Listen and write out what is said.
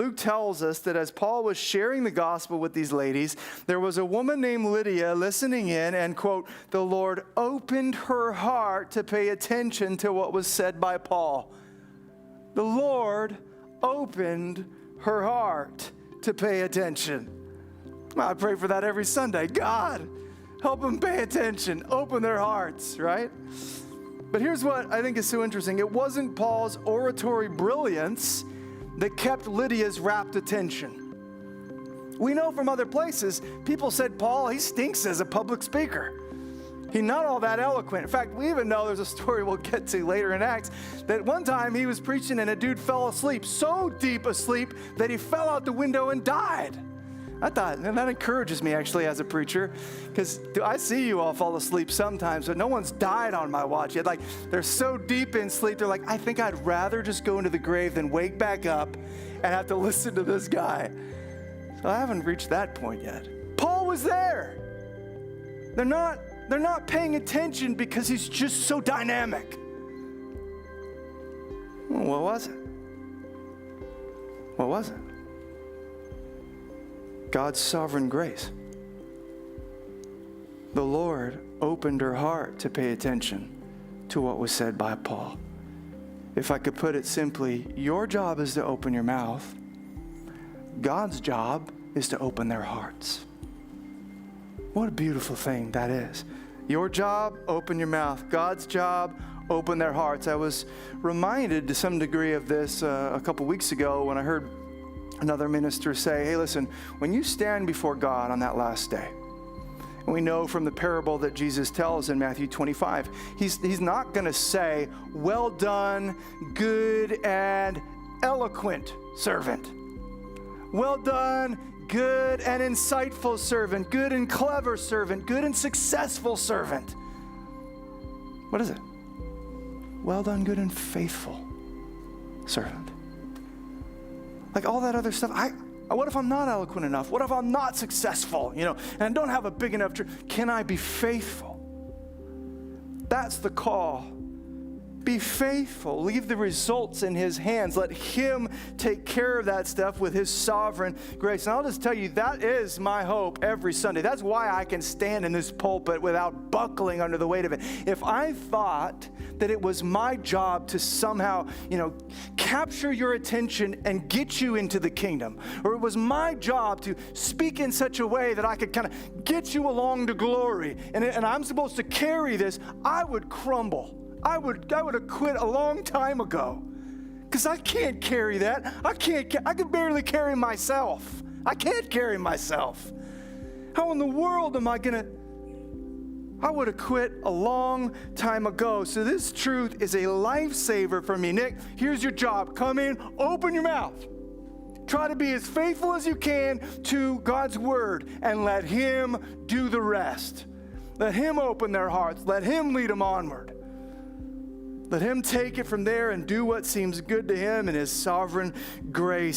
Luke tells us that as Paul was sharing the gospel with these ladies, there was a woman named Lydia listening in, and, quote, the Lord opened her heart to pay attention to what was said by Paul. The Lord opened her heart to pay attention. I pray for that every Sunday. God, help them pay attention. Open their hearts, right? But here's what I think is so interesting. It wasn't Paul's oratory brilliance that kept Lydia's rapt attention. We know from other places, people said, Paul, he stinks as a public speaker. He's not all that eloquent. In fact, we even know there's a story we'll get to later in Acts that one time he was preaching and a dude fell asleep, so deep asleep that he fell out the window and died. I thought, and that encourages me actually as a preacher, because I see you all fall asleep sometimes, but no one's died on my watch yet. Like, they're so deep in sleep, they're like, I think I'd rather just go into the grave than wake back up and have to listen to this guy. So I haven't reached that point yet. Paul was there. They're not paying attention because he's just so dynamic. Well, what was it? What was it? God's sovereign grace. The Lord opened her heart to pay attention to what was said by Paul. If I could put it simply, your job is to open your mouth. God's job is to open their hearts. What a beautiful thing that is. Your job, open your mouth. God's job, open their hearts. I was reminded to some degree of this a couple weeks ago when I heard another minister say, hey, listen, when you stand before God on that last day, and we know from the parable that Jesus tells in Matthew 25, he's not going to say, well done, good and eloquent servant. Well done, good and insightful servant, good and clever servant, good and successful servant. What is it? Well done, good and faithful servant. Like all that other stuff, what if I'm not eloquent enough? What if I'm not successful, and I don't have a big enough church? Can I be faithful? That's the call. Be faithful. Leave the results in his hands. Let him take care of that stuff with his sovereign grace. And I'll just tell you, that is my hope every Sunday. That's why I can stand in this pulpit without buckling under the weight of it. If I thought that it was my job to somehow, capture your attention and get you into the kingdom, or it was my job to speak in such a way that I could kind of get you along to glory, and I'm supposed to carry this, I would crumble. I would have quit a long time ago, because I can't carry that. I can barely carry myself. I can't carry myself. How in the world am I would have quit a long time ago. So this truth is a lifesaver for me. Nick, here's your job. Come in, open your mouth. Try to be as faithful as you can to God's word, and let him do the rest. Let him open their hearts. Let him lead them onward. Let him take it from there and do what seems good to him in his sovereign grace.